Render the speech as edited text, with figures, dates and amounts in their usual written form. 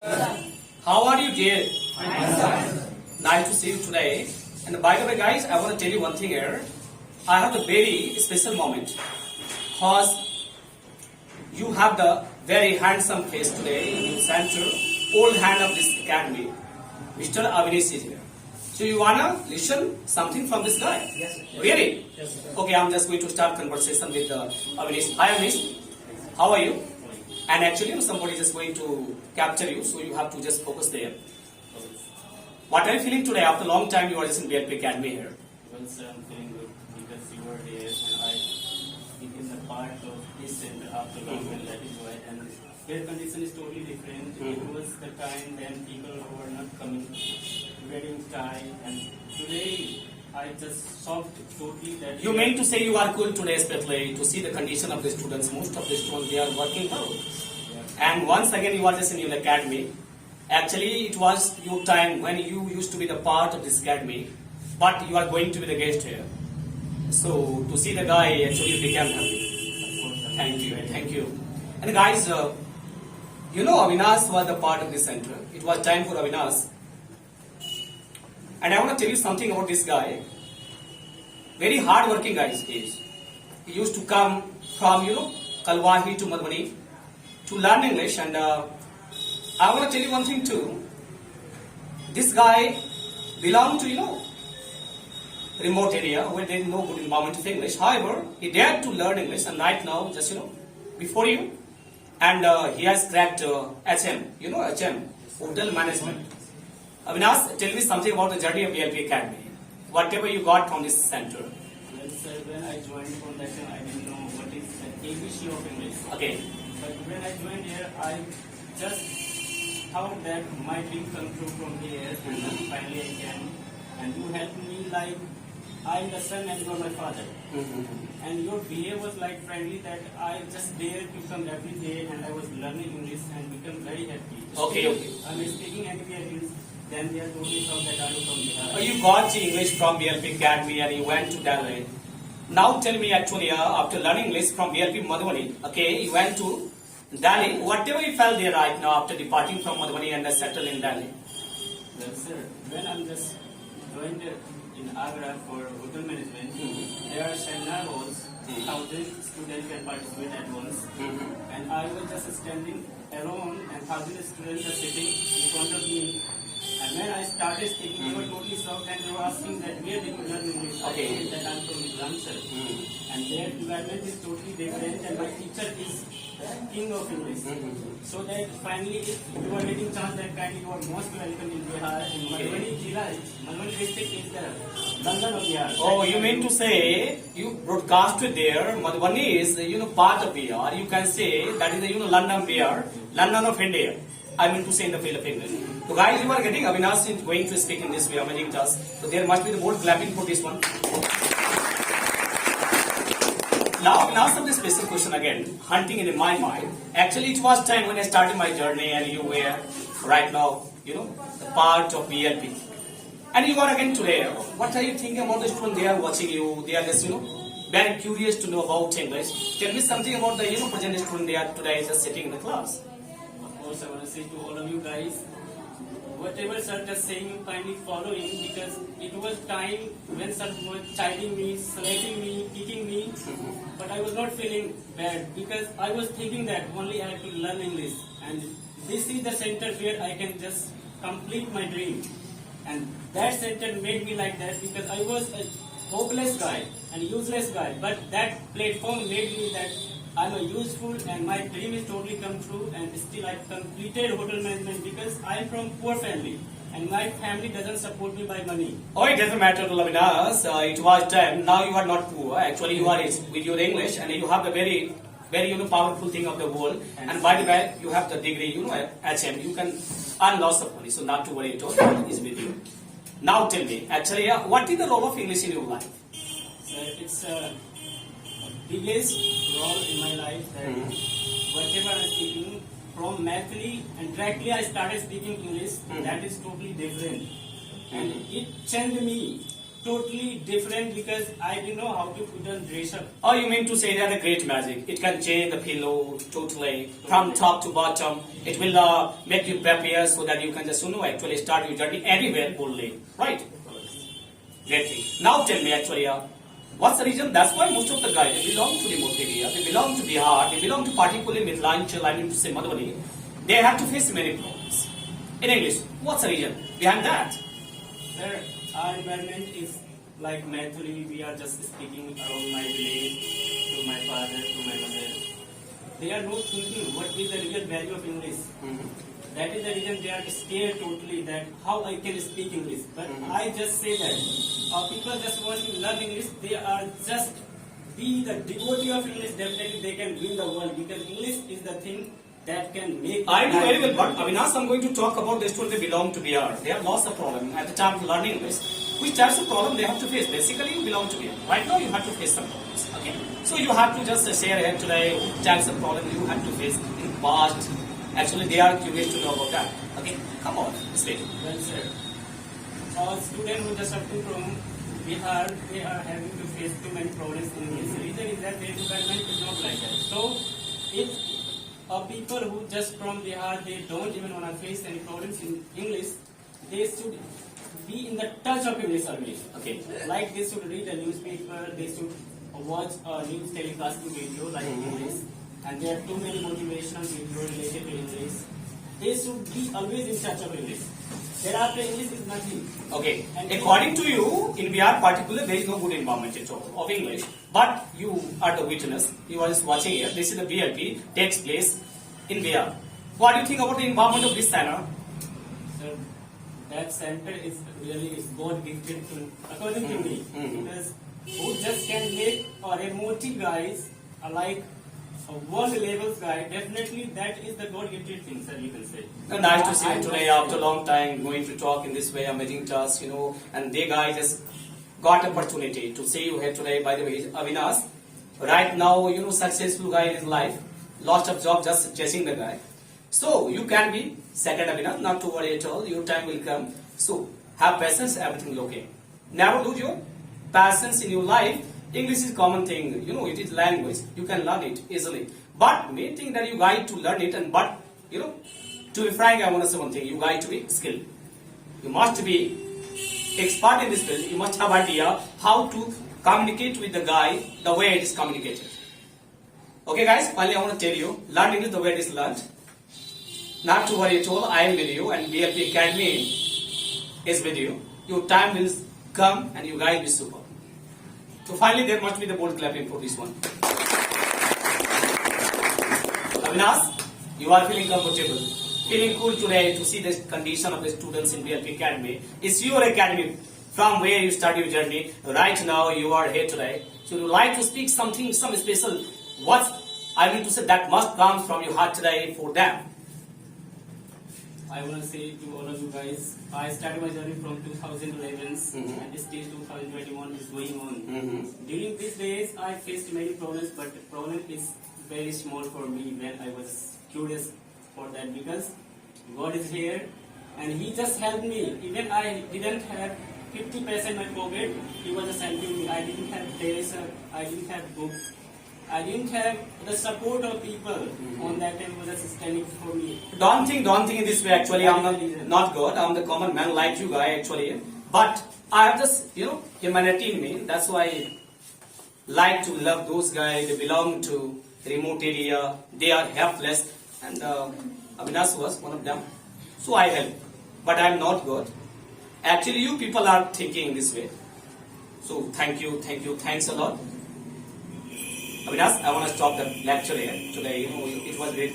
How are you, dear? Nice to see you today. And by the way, guys, I want to tell you one thing here. I have a very special moment because you have the very handsome face today in center, old hand of this academy. Mr. Avinish is here. So you wanna listen something from this guy? Yes, sir. Really? Yes, sir. Okay, I'm just going to start conversation with Avinish. Hi, Avinish. How are you? And actually, somebody is just going to capture you, so you have to just focus there. What are you feeling today? After a long time, you are just in BLP Academy here. Well, sir, I'm feeling good because you were here and I became the part of this center after long and that is why. And their condition is totally different. It was the time when people who were not coming, wearing tie, and today I just shocked totally that. You mean to say you are cool today, especially to see the condition of the students. Most of the students, they are working hard. And once again, you are just in your academy. Actually, it was your time when you used to be the part of this academy, but you are going to be the guest here. So to see the guy, actually, you became happy. Thank you. And guys, you know, Avinash was the part of this center. It was time for Avinash. And I want to tell you something about this guy. Very hard working guy he is. He used to come from, Kalwahi to Madhubani to learn English. And I want to tell you one thing too. This guy belonged to, remote area where there is no good environment of English. However, he dared to learn English and right now, just, before you. And he has cracked HM, HM, Hotel Management. Avinash, tell me something about the journey of BLP Academy. Whatever you got from this center. Well, sir, when I joined foundation, I didn't know what is the ABC of English. Okay. But when I joined here, I just thought that my dream come true from here, and then finally I can. And you helped me like I am the son and you are my father. And your behavior was like friendly that I just dared to come every day and I was learning English and become very happy. Okay. I'm speaking English. Then they are totally shocked that I am from Bihar. You got English from BLP Academy and you went to Delhi. Now tell me actually, after learning English from BLP Madhubani, okay, you went to Delhi. Whatever you felt there right now after departing from Madhubani and settled in Delhi? Well, sir, when I'm just joined in Agra for hotel management, there are seminar halls, 1,000 students can participate at once. And I was just standing alone and 1,000 students are sitting in front of me. And when I started speaking, they were totally shocked and they were asking that where did you learn English? Okay. I said that I'm from Islam, sir. And their environment is totally different and my teacher is king of English. So that finally, if you are getting chance that kindly, you are most welcome in Bihar. And Madhubani Jila, Madhubani district is the London of Bihar. Oh, you mean to say you broadcasted there? Madhubani is part of Bihar. You can say that is London Bihar, London of India. I mean to say in the field of English. So guys, you are getting Avinash is going to speak in this way, amazing task. So there must be the more clapping for this one. Now, Avinash, of this special question again, hunting in my mind. Actually, it was time when I started my journey and you were right now, the part of BLP. And you are again today. What are you thinking about the students? They are watching you. They are just, very curious to know about English. Tell me something about the, present student they are today just sitting in the class. Of course, I want to say to all of you guys, whatever sir is saying, you kindly follow him because it was time when sir was chiding me, slapping me, kicking me, but I was not feeling bad because I was thinking that only I have to learn English and this is the center where I can just complete my dream. And that center made me like that because I was a hopeless guy and useless guy, but that platform made me that I'm a useful and my dream is totally come true and still I completed hotel management because I'm from poor family and my family doesn't support me by money. Oh, it doesn't matter to Avinash. It was time. Now you are not poor. Actually, you are with your English and you have a very, very powerful thing of the world. And by the way, you have the degree, HM. You can earn lots of money. So not to worry at all. Is with you. Now tell me, actually, what is the role of English in your life? It's biggest role in my life that whatever I'm speaking from mathly and directly I started speaking English, that is totally different. And it changed me totally different because I didn't know how to put on dress up. Oh, you mean to say that the great magic? It can change the pillow totally from top to bottom. It will make you prepare so that you can just actually start your journey anywhere boldly, right? Greatly. Now tell me actually, what's the reason? That's why most of the guys they belong to remote area, they belong to Bihar, they belong to particularly Midlanchal, I mean to say Madhubani. They have to face many problems. In English, what's the reason behind that? Sir, our environment is like mentally we are just speaking around my village to my father, to my mother. They are not thinking what is the real value of English. That is the reason they are scared totally that how I can speak English. But I just say that people just want to learn English. They are just be the devotee of English. Definitely they can win the world because English is the thing that can make. I do very well, but Avinash, I'm going to talk about the students they belong to Bihar. They have lost the problem at the time of learning English. Which types of problem they have to face? Basically, you belong to Bihar. Right now, you have to face some problems. Okay, so you have to just share here today types of problem you have to face in past. Actually, they are curious to know about that. Okay, come on, speak. Well, sir, a student who just up to from Bihar, they are having to face too many problems in English. The reason is that their environment is not like that. So, if people who just from Bihar, they don't even want to face any problems in English, they should be in the touch of English only. Okay, like they should read a newspaper, they should watch a news telecasting video like English, and there are too many motivational videos related to English. They should be always in touch of English. Thereafter, English is nothing. Okay, according to you, in Bihar particularly, there is no good environment at all of English. But you are the witness. You are just watching here. This is the BLP takes place in Bihar. What do you think about the environment of this center? So that center is really God gifted to, according to me, because who just can make a remote guys like a world level guy, definitely that is the God gifted thing, sir, you can say. Nice to see you today after a long time going to talk in this way, amazing task, and they guys just got opportunity to see you here today. By the way, Avinash, right now, successful guy in his life, lost of job just chasing the guy. So you can be second Avinash, not to worry at all, your time will come. So have patience, everything will okay. Never lose your patience in your life. English is common thing, it is language, you can learn it easily. But main thing that you guys to learn it to be frank, I want to say one thing, you guys to be skilled. You must be expert in this field, you must have idea how to communicate with the guy the way it is communicated. Okay guys, finally I want to tell you, learn English the way it is learned. Not to worry at all, I am with you and BLP Academy is with you. Your time will come and you guys will be super. So finally there must be the bold clapping for this one. Avinash, you are feeling comfortable, feeling cool today to see the condition of the students in BLP Academy. It's your academy from where you start your journey. Right now you are here today. So you like to speak something, some special, what I mean to say that must come from your heart today for them. I want to say to all of you guys, I started my journey from 2011 and this stage 2021 is going on. During these days, I faced many problems, but the problem is very small for me when I was curious for that because God is here and He just helped me. Even I didn't have 50% in my pocket, He was just helping me. I didn't have dress, I didn't have book. I didn't have the support of people on that time who was just standing for me. Don't think in this way actually. I'm not God. I'm the common man like you guy actually. But I have this, humanity in me. That's why I like to love those guys. They belong to remote area. They are helpless. And Avinash was one of them. So I help. But I'm not God. Actually, you people are thinking this way. So thank you. Thanks a lot. Avinash, I want to stop the lecture here today. It was great.